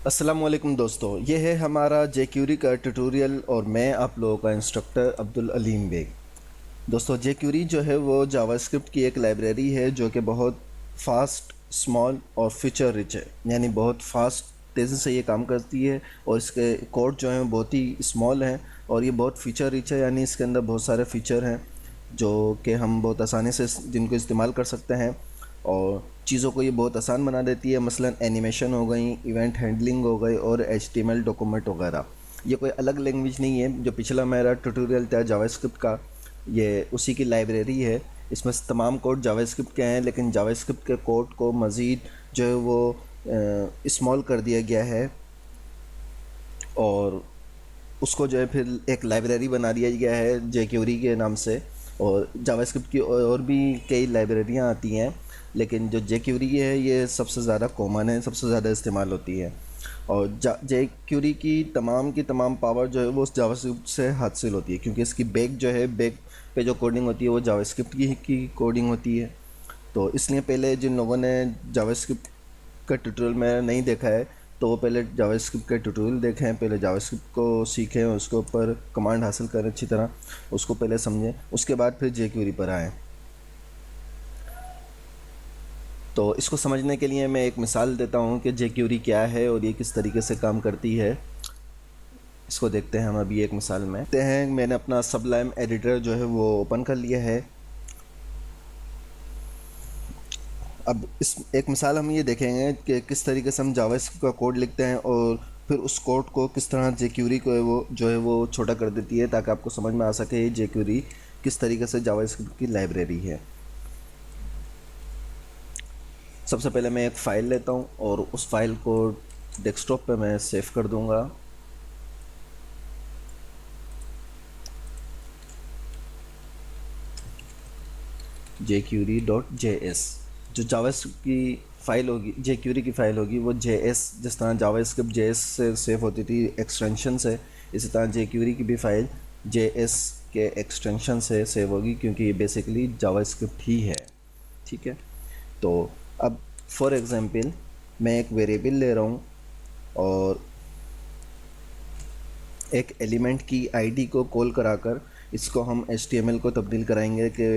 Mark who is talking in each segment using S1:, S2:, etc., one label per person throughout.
S1: السلام علیکم دوستو، یہ ہے ہمارا جے کیوری کا ٹیوٹوریل اور میں آپ لوگوں کا انسٹرکٹر عبدالعلیم بیگ۔ دوستو، جے کیوری جو ہے وہ جاوا اسکرپٹ کی ایک لائبریری ہے جو کہ بہت فاسٹ، اسمال اور فیچر رچ ہے، یعنی بہت فاسٹ، تیزی سے یہ کام کرتی ہے، اور اس کے کوڈ جو ہیں بہت ہی اسمال ہیں، اور یہ بہت فیچر رچ ہے، یعنی اس کے اندر بہت سارے فیچر ہیں جو کہ ہم بہت آسانی سے جن کو استعمال کر سکتے ہیں، اور چیزوں کو یہ بہت آسان بنا دیتی ہے۔ مثلا اینیمیشن ہو گئی، ایونٹ ہینڈلنگ ہو گئی، اور H T M L document وغیرہ۔ یہ کوئی الگ لینگویج نہیں ہے، جو پچھلا میرا ٹیوٹوریل تھا جاوا اسکرپٹ کا، یہ اسی کی لائبریری ہے۔ اس میں تمام کوڈ جاوا اسکرپٹ کے ہیں، لیکن جاوا اسکرپٹ کے کوڈ کو مزید جو ہے وہ اسمال کر دیا گیا ہے، اور اس کو جو ہے پھر ایک لائبریری بنا دیا گیا ہے جے کیوری کے نام سے۔ اور جاوا اسکرپٹ کی اور بھی کئی لائبریریاں آتی ہیں، لیکن جو جے کیوری ہے یہ سب سے زیادہ کامن ہے، سب سے زیادہ استعمال ہوتی ہے۔ اور جے کیوری کی تمام پاور جو ہے وہ اس جاوا اسکرپٹ سے حاصل ہوتی ہے، کیونکہ اس کی بیک جو ہے، بیک پہ جو کوڈنگ ہوتی ہے وہ جاوا اسکرپٹ کی کوڈنگ ہوتی ہے۔ تو اس لیے پہلے جن لوگوں نے جاوا اسکرپٹ کا ٹیوٹوریل میں نہیں دیکھا ہے تو وہ پہلے جاوا اسکرپٹ کا ٹیوٹوریل دیکھیں، پہلے جاوا اسکرپٹ کو سیکھیں، اس کے اوپر کمانڈ حاصل کریں اچھی طرح، اس کو پہلے سمجھیں، اس کے بعد پھر جے کیوری پر آئیں۔ تو اس کو سمجھنے کے لیے میں ایک مثال دیتا ہوں کہ جے کیوری کیا ہے اور یہ کس طریقے سے کام کرتی ہے۔ اس کو دیکھتے ہیں ہم ابھی ایک مثال میں دیکھتے ہیں۔ میں نے اپنا سبلائم ایڈیٹر جو ہے وہ اوپن کر لیا ہے۔ اب اس ایک مثال ہم یہ دیکھیں گے کہ کس طریقے سے ہم جاوا اسکرپٹ کا کوڈ لکھتے ہیں، اور پھر اس کوڈ کو کس طرح جے کیوری کو وہ جو ہے وہ چھوٹا کر دیتی ہے، تاکہ آپ کو سمجھ میں آ سکے یہ جے کیوری کس طریقے سے جاوا اسکرپٹ کی لائبریری ہے۔ سب سے پہلے میں ایک فائل لیتا ہوں اور اس فائل کو ڈیسک ٹاپ پہ میں سیو کر دوں گا۔ jQuery.js جو جاوا اسکرپٹ کی فائل ہوگی، جے کیوری کی فائل ہوگی، وہ جے ایس، جس طرح جاوا اسکرپٹ جے ایس سے سیو ہوتی تھی ایکسٹینشن سے، اسی طرح جے کیوری کی بھی فائل جے ایس کے ایکسٹینشن سے سیو ہوگی، کیونکہ یہ بیسیکلی جاوا اسکرپٹ ہی ہے۔ ٹھیک ہے، تو اب فار ایگزامپل میں ایک ویریبل لے رہا ہوں، اور ایک ایلیمنٹ کی آئی ڈی کو کال کرا کر اس کو ہم ایچ ٹی ایم ایل کو تبدیل کرائیں گے کہ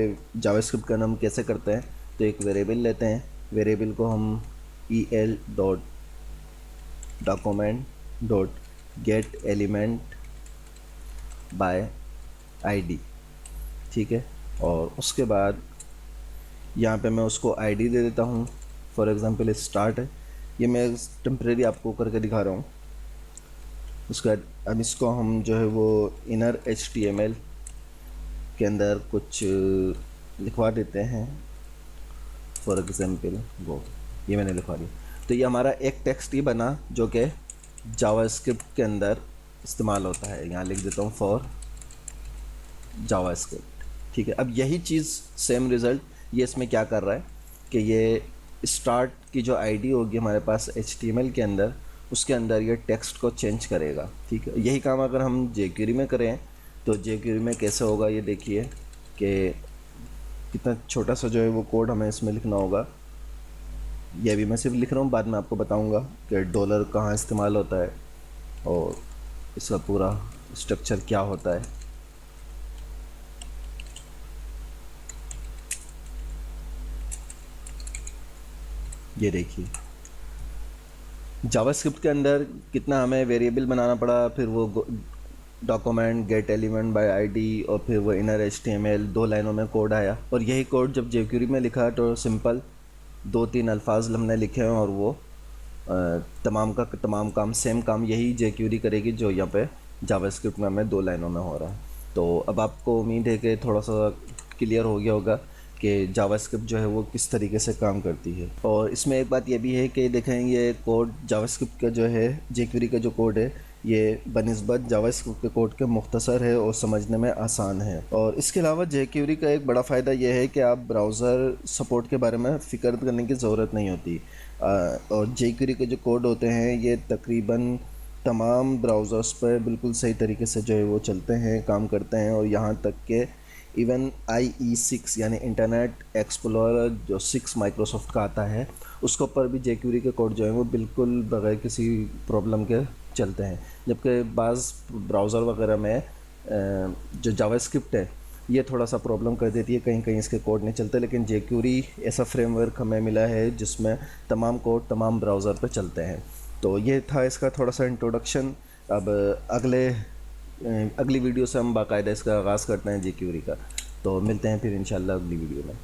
S1: جاوا اسکرپٹ کا نام کیسے کرتے ہیں۔ تو ایک ویریبل لیتے ہیں، ویریبل کو ہم E L dot document dot get element by I D, ٹھیک ہے، اور اس کے بعد یہاں پہ میں اس کو آئی ڈی دے دیتا ہوں، فار ایگزامپل اسٹارٹ ہے، یہ میں ٹیمپریری آپ کو کر کے دکھا رہا ہوں۔ اس کے بعد اب اس کو ہم جو ہے وہ inner H T M L کے اندر کچھ لکھوا دیتے ہیں، فار ایگزامپل وہ یہ میں نے لکھوا دیا۔ تو یہ ہمارا ایک ٹیکسٹ ہی بنا جو کہ جاوا اسکرپٹ کے اندر استعمال ہوتا ہے۔ یہاں لکھ دیتا ہوں فار جاوا اسکرپٹ، ٹھیک ہے۔ اب یہی چیز سیم رزلٹ یہ اس میں کیا کر رہا ہے کہ یہ اسٹارٹ کی جو آئی ڈی ہوگی ہمارے پاس ایچ ٹی ایم ایل کے اندر، اس کے اندر یہ ٹیکسٹ کو چینج کرے گا، ٹھیک ہے۔ یہی کام اگر ہم جے کیوری میں کریں تو جے کیوری میں کیسے ہوگا یہ دیکھیے کہ کتنا چھوٹا سا جو ہے وہ کوڈ ہمیں اس میں لکھنا ہوگا۔ یہ بھی میں صرف لکھ رہا ہوں، بعد میں آپ کو بتاؤں گا کہ ڈالر کہاں استعمال ہوتا ہے اور اس کا پورا اسٹرکچر کیا ہوتا ہے۔ یہ دیکھیے جاوا اسکرپٹ کے اندر کتنا ہمیں ویریبل بنانا پڑا، پھر وہ document get element by I D, اور پھر وہ inner H T M L, 2 لائنوں میں کوڈ آیا۔ اور یہی کوڈ جب جے کیوری میں لکھا تو سمپل 2-3 الفاظ ہم نے لکھے ہیں، اور وہ تمام کا تمام کام، سیم کام یہی جے کیوری کرے گی جو یہاں پہ جاوا اسکرپٹ میں ہمیں 2 لائنوں میں ہو رہا ہے۔ تو اب آپ کو امید ہے کہ تھوڑا سا کلیئر ہو گیا ہوگا کہ جاوا اسکرپٹ جو ہے وہ کس طریقے سے کام کرتی ہے۔ اور اس میں ایک بات یہ بھی ہے کہ دیکھیں یہ کوڈ جاوا اسکرپٹ کا جو ہے، جے کیوری کا جو کوڈ ہے، یہ بنسبت جاوا اسکرپٹ کے کوڈ کے مختصر ہے اور سمجھنے میں آسان ہے۔ اور اس کے علاوہ جے کیوری کا ایک بڑا فائدہ یہ ہے کہ آپ براؤزر سپورٹ کے بارے میں فکر کرنے کی ضرورت نہیں ہوتی، اور جے کیوری کے جو کوڈ ہوتے ہیں یہ تقریباً تمام براؤزرز پر بالکل صحیح طریقے سے جو ہے وہ چلتے ہیں، کام کرتے ہیں، اور یہاں تک کہ ایون IE6 یعنی انٹرنیٹ ایکسپلورر جو 6 مائکروسافٹ کا آتا ہے اس کے اوپر بھی jQuery کے کوڈ جو ہیں وہ بالکل بغیر کسی پرابلم کے چلتے ہیں. جبکہ بعض براؤزر وغیرہ میں جو جاوا اسکرپٹ ہے یہ تھوڑا سا پرابلم کر دیتی ہے, کہیں کہیں اس کے کوڈ نہیں چلتے, لیکن jQuery ایسا فریم ورک ہمیں ملا ہے جس میں تمام کوڈ تمام براؤزر پہ چلتے ہیں. تو یہ تھا اس کا تھوڑا سا انٹروڈکشن. اب اگلی ویڈیو سے ہم باقاعدہ اس کا آغاز کرتے ہیں jQuery کا. تو ملتے ہیں پھر انشاءاللہ اگلی ویڈیو میں.